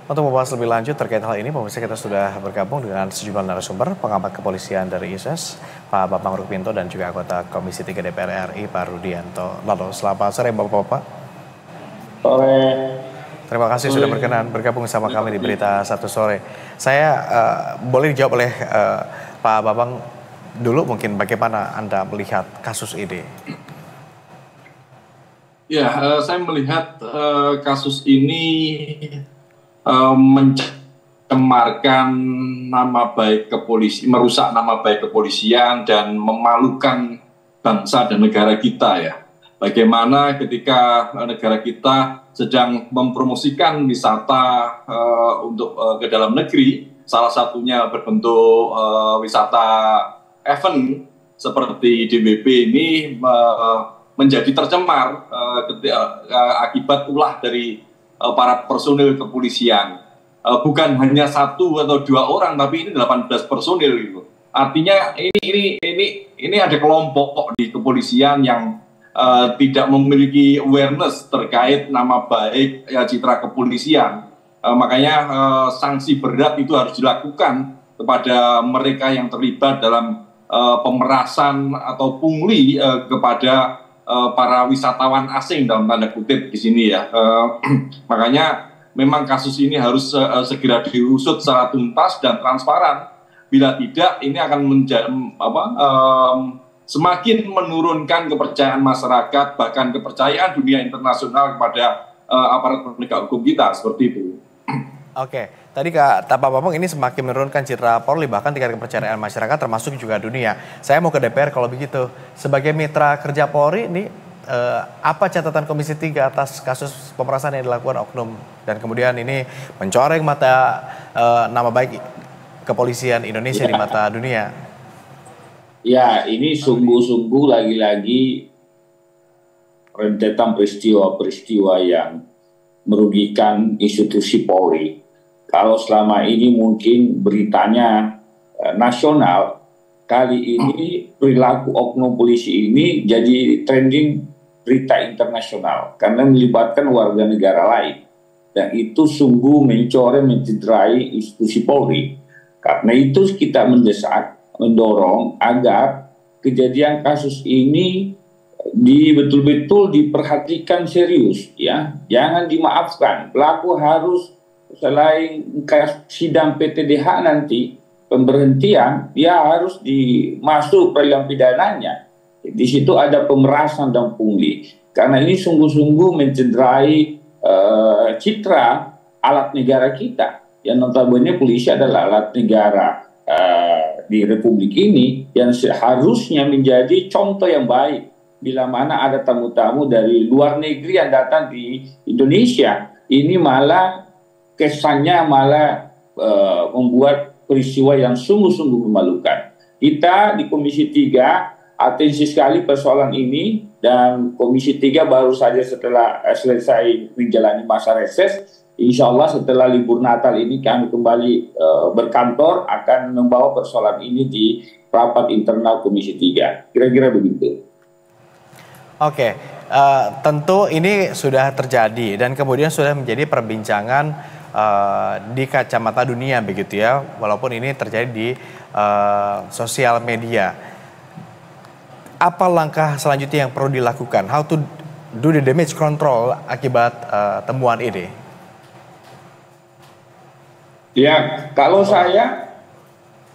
Untuk membahas lebih lanjut terkait hal ini, pemirsa kita sudah bergabung dengan sejumlah narasumber, pengamat kepolisian dari ISS, Pak Bambang Rukminto dan juga anggota Komisi 3 DPR RI, Pak Rudianto. Lalu, selamat sore Bapak-Bapak. Sore. Terima kasih sudah berkenan bergabung sama kami di Berita Satu Sore. Saya boleh dijawab oleh Pak Bambang dulu mungkin bagaimana Anda melihat kasus ini? Ya, saya melihat kasus ini mencemarkan nama baik kepolisian, merusak nama baik kepolisian dan memalukan bangsa dan negara kita ya. Bagaimana ketika negara kita sedang mempromosikan wisata untuk ke dalam negeri, salah satunya berbentuk wisata event seperti DWP ini menjadi tercemar akibat ulah dari para personil kepolisian. Bukan hanya 1 atau 2 orang, tapi ini 18 personil gitu. Artinya ini ada kelompok di kepolisian yang tidak memiliki awareness terkait nama baik citra kepolisian. Makanya sanksi berat itu harus dilakukan kepada mereka yang terlibat dalam pemerasan atau pungli kepada para wisatawan asing dalam tanda kutip di sini ya. Makanya memang kasus ini harus segera diusut secara tuntas dan transparan. Bila tidak, ini akan semakin menurunkan kepercayaan masyarakat, bahkan kepercayaan dunia internasional kepada aparat penegak hukum kita, seperti itu. Oke, tadi Pak Bambang ini semakin menurunkan citra Polri, bahkan tingkat kepercayaan masyarakat termasuk juga dunia. Saya mau ke DPR kalau begitu. Sebagai mitra kerja Polri, ini apa catatan Komisi 3 atas kasus pemerasan yang dilakukan oknum? Dan kemudian ini mencoreng nama baik kepolisian Indonesia di mata dunia. Ya, ini sungguh-sungguh lagi-lagi rentetan peristiwa-peristiwa yang merugikan institusi Polri. Kalau selama ini mungkin beritanya nasional, kali ini perilaku oknum polisi ini jadi trending berita internasional karena melibatkan warga negara lain. Dan itu sungguh mencoreng, mencederai institusi Polri. Karena itu kita mendorong agar kejadian kasus ini betul-betul diperhatikan serius ya. Jangan dimaafkan. Pelaku harus selain sidang PTDH nanti pemberhentian, dia harus dimasuk peradilan pidananya. Di situ ada pemerasan dan pungli. Karena ini sungguh-sungguh mencederai citra alat negara kita. Yang notabene polisi adalah alat negara di Republik ini yang seharusnya menjadi contoh yang baik. Bila mana ada tamu-tamu dari luar negeri yang datang di Indonesia, ini malah kesannya membuat peristiwa yang sungguh-sungguh memalukan. Kita di Komisi 3 atensi sekali persoalan ini, dan Komisi 3 baru saja setelah selesai menjalani masa reses, insya Allah setelah libur Natal ini kami kembali berkantor akan membawa persoalan ini di rapat internal Komisi 3. Kira-kira begitu. Oke, tentu ini sudah terjadi dan kemudian sudah menjadi perbincangan di kacamata dunia begitu ya, walaupun ini terjadi di sosial media. Apa langkah selanjutnya yang perlu dilakukan? How to do the damage control akibat temuan ini? Ya, kalau saya,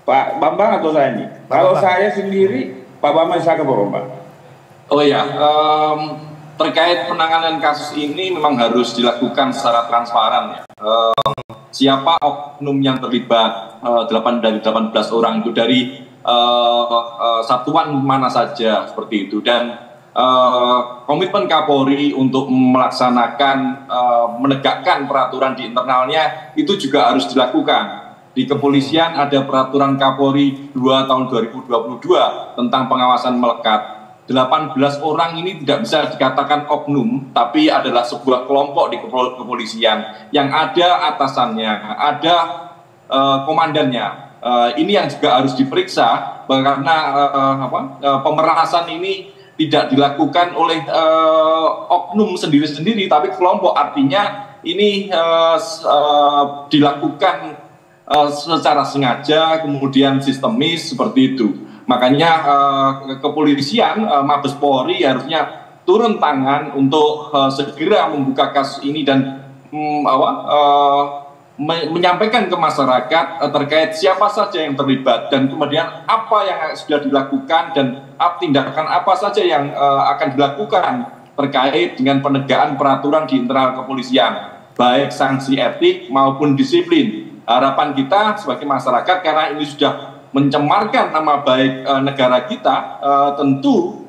Pak Bambang atau saya ini? Kalau saya sendiri, Pak Bambang, saya ke Pak Bambang. Oh ya, terkait penanganan kasus ini memang harus dilakukan secara transparan ya. Siapa oknum yang terlibat, 8 dari 18 orang itu dari satuan mana saja seperti itu, dan komitmen Kapolri untuk melaksanakan menegakkan peraturan di internalnya itu juga harus dilakukan. Di kepolisian ada peraturan Kapolri 2 tahun 2022 tentang pengawasan melekat. 18 orang ini tidak bisa dikatakan oknum, tapi adalah sebuah kelompok di kepolisian yang ada atasannya, ada komandannya. Ini yang juga harus diperiksa karena pemerasan ini tidak dilakukan oleh oknum sendiri-sendiri, tapi kelompok. Artinya ini dilakukan secara sengaja, kemudian sistemis seperti itu. Makanya kepolisian, Mabes Polri harusnya turun tangan untuk segera membuka kasus ini dan menyampaikan ke masyarakat terkait siapa saja yang terlibat dan kemudian apa yang sudah dilakukan dan tindakan apa saja yang akan dilakukan terkait dengan penegakan peraturan di internal kepolisian, baik sanksi etik maupun disiplin. Harapan kita sebagai masyarakat, karena ini sudah mencemarkan nama baik negara kita, tentu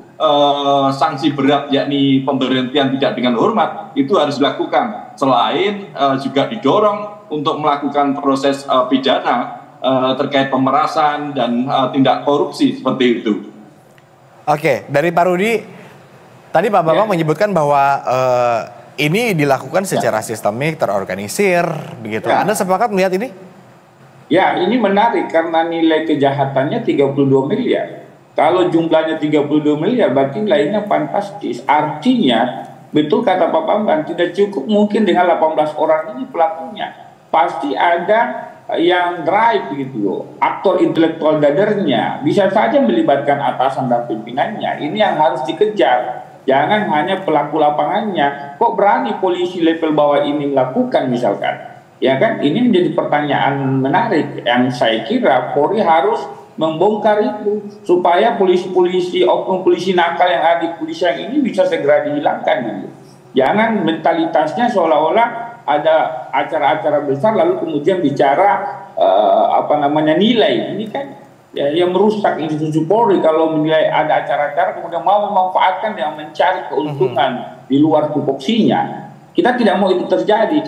sanksi berat yakni pemberhentian tidak dengan hormat itu harus dilakukan. Selain juga didorong untuk melakukan proses pidana terkait pemerasan dan tindak korupsi seperti itu. Oke, dari Pak Rudi, tadi Pak Bambang menyebutkan bahwa ini dilakukan secara sistemik, terorganisir, begitu. Anda sepakat melihat ini? Ya, ini menarik karena nilai kejahatannya 32 miliar. Kalau jumlahnya 32 miliar, berarti nilainya fantastis. Artinya, betul kata Pak Bambang, tidak cukup mungkin dengan 18 orang ini pelakunya. Pasti ada yang drive gitu loh, aktor intelektual dadernya, bisa saja melibatkan atasan dan pimpinannya. Ini yang harus dikejar. Jangan hanya pelaku lapangannya. Kok berani polisi level bawah ini melakukan misalkan? Ya kan, ini menjadi pertanyaan menarik yang saya kira Polri harus membongkar itu supaya polisi-polisi, oknum polisi nakal yang ada di kepolisian ini bisa segera dihilangkan gitu. Jangan mentalitasnya seolah-olah ada acara-acara besar lalu kemudian bicara nilai. Ini kan yang merusak institusi Polri kalau menilai ada acara-acara kemudian mau memanfaatkan yang mencari keuntungan di luar tupoksinya. Kita tidak mau itu terjadi,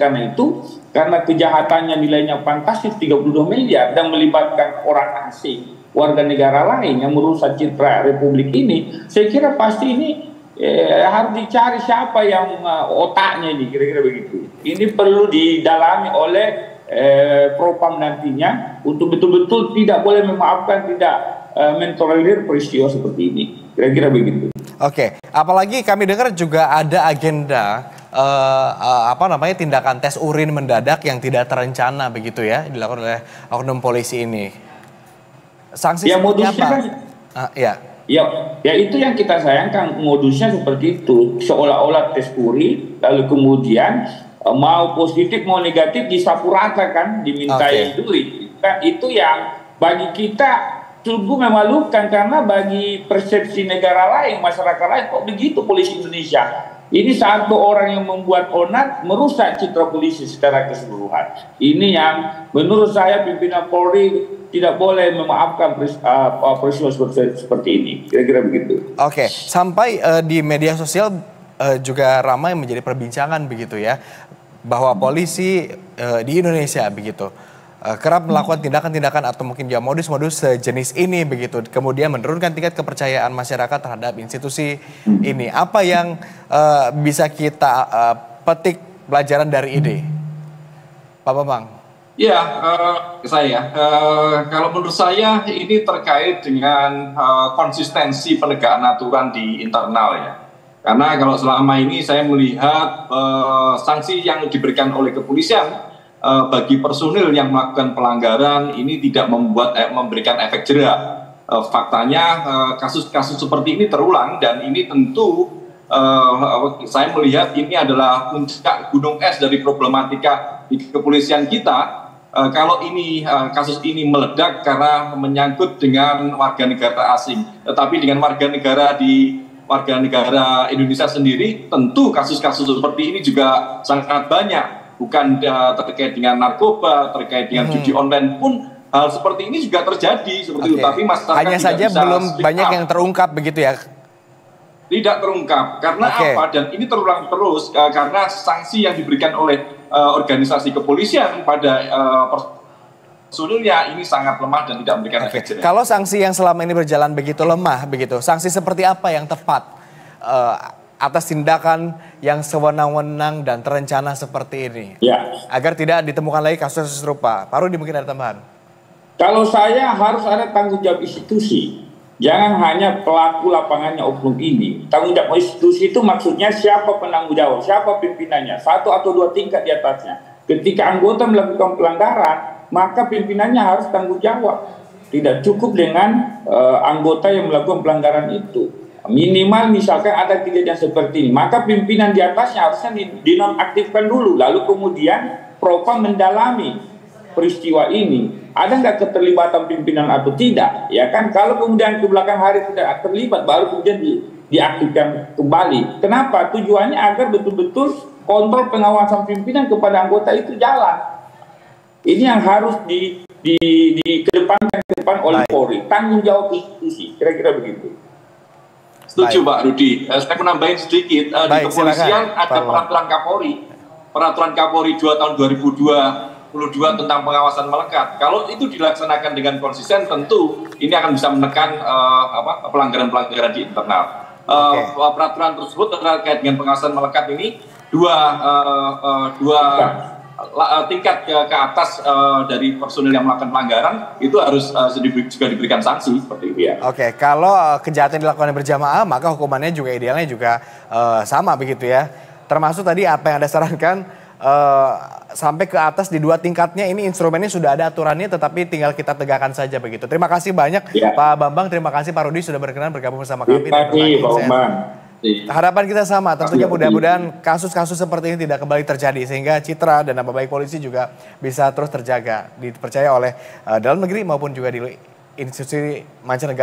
karena kejahatannya nilainya fantastis 32 miliar dan melibatkan orang asing, warga negara lain yang merusak citra Republik ini. Saya kira pasti ini harus dicari siapa yang otaknya ini, kira-kira begitu. Ini perlu didalami oleh Propam nantinya untuk betul-betul tidak boleh memaafkan, tidak mentolerir peristiwa seperti ini, kira-kira begitu. Oke, apalagi kami dengar juga ada agenda tindakan tes urin mendadak yang tidak terencana begitu ya, dilakukan oleh oknum polisi ini. Sanksi ya, seperti apa? Ya itu yang kita sayangkan, modusnya seperti itu, seolah-olah tes urin lalu kemudian mau positif mau negatif disapu rata kan, dimintai duit. Kan itu yang bagi kita sungguh memalukan, karena bagi persepsi negara lain, masyarakat lain, kok begitu polisi Indonesia. Ini satu orang yang membuat onar, merusak citra polisi secara keseluruhan. Ini yang menurut saya pimpinan Polri tidak boleh memaafkan peristiwa seperti ini. Kira-kira begitu. Oke, sampai di media sosial juga ramai menjadi perbincangan begitu ya, bahwa polisi di Indonesia begitu kerap melakukan tindakan-tindakan atau mungkin ya modus-modus sejenis ini begitu, kemudian menurunkan tingkat kepercayaan masyarakat terhadap institusi ini. Apa yang bisa kita petik pelajaran dari ini, Pak Bambang? Ya, kalau menurut saya ini terkait dengan konsistensi penegakan aturan di internal ya. Karena kalau selama ini saya melihat sanksi yang diberikan oleh kepolisian bagi personil yang melakukan pelanggaran ini tidak memberikan efek jera. Faktanya kasus-kasus seperti ini terulang, dan ini tentu saya melihat ini adalah puncak gunung es dari problematika di kepolisian kita. Kalau ini kasus ini meledak karena menyangkut dengan warga negara asing, tetapi dengan warga negara Indonesia sendiri, tentu kasus-kasus seperti ini juga sangat banyak. Bukan terkait dengan narkoba, terkait dengan judi online pun hal seperti ini juga terjadi seperti itu. Tapi masyarakat hanya saja belum banyak yang terungkap begitu ya? Tidak terungkap karena apa? Dan ini terulang terus karena sanksi yang diberikan oleh organisasi kepolisian pada personilnya ini sangat lemah dan tidak memberikan efek jera. Kalau sanksi yang selama ini berjalan begitu lemah begitu, sanksi seperti apa yang tepat atas tindakan yang sewenang-wenang dan terencana seperti ini, agar tidak ditemukan lagi kasus serupa? Pak Rudi mungkin ada tambahan. Kalau saya harus ada tanggung jawab institusi. Jangan hanya pelaku lapangannya oknum ini. Tanggung jawab institusi itu maksudnya siapa penanggung jawab, siapa pimpinannya, 1 atau 2 tingkat di atasnya. Ketika anggota melakukan pelanggaran, maka pimpinannya harus tanggung jawab. Tidak cukup dengan anggota yang melakukan pelanggaran itu. Minimal misalkan ada kejadian seperti ini, maka pimpinan di atasnya harusnya dinonaktifkan dulu, lalu kemudian propam mendalami peristiwa ini. Ada nggak keterlibatan pimpinan atau tidak? Ya kan, kalau kemudian ke belakang hari tidak terlibat, baru kemudian diaktifkan kembali. Kenapa? Tujuannya agar betul-betul kontrol pengawasan pimpinan kepada anggota itu jalan. Ini yang harus dikedepankan oleh Polri, tanggung jawab institusi, kira-kira begitu. Setuju Pak Rudi. Saya menambahin sedikit, di kepolisian ada peraturan Kapolri. Peraturan Kapolri 2 tahun 2022 tentang pengawasan melekat. Kalau itu dilaksanakan dengan konsisten, tentu ini akan bisa menekan pelanggaran-pelanggaran di internal. Peraturan tersebut terkait dengan pengawasan melekat ini dua tingkat ke atas dari personil yang melakukan pelanggaran itu harus juga diberikan sanksi seperti itu ya. Oke, kalau kejahatan dilakukan berjamaah maka hukumannya juga idealnya juga sama begitu ya. Termasuk tadi apa yang Anda sarankan sampai ke atas di 2 tingkatnya, ini instrumennya sudah ada aturannya tetapi tinggal kita tegakkan saja begitu. Terima kasih banyak Pak Bambang, terima kasih Pak Rudi sudah berkenan bergabung bersama kami. Terima kasih Pak Bambang. Harapan kita sama, tentunya mudah-mudahan kasus-kasus seperti ini tidak kembali terjadi sehingga citra dan nama baik polisi juga bisa terus terjaga, dipercaya oleh dalam negeri maupun juga di institusi mancanegara.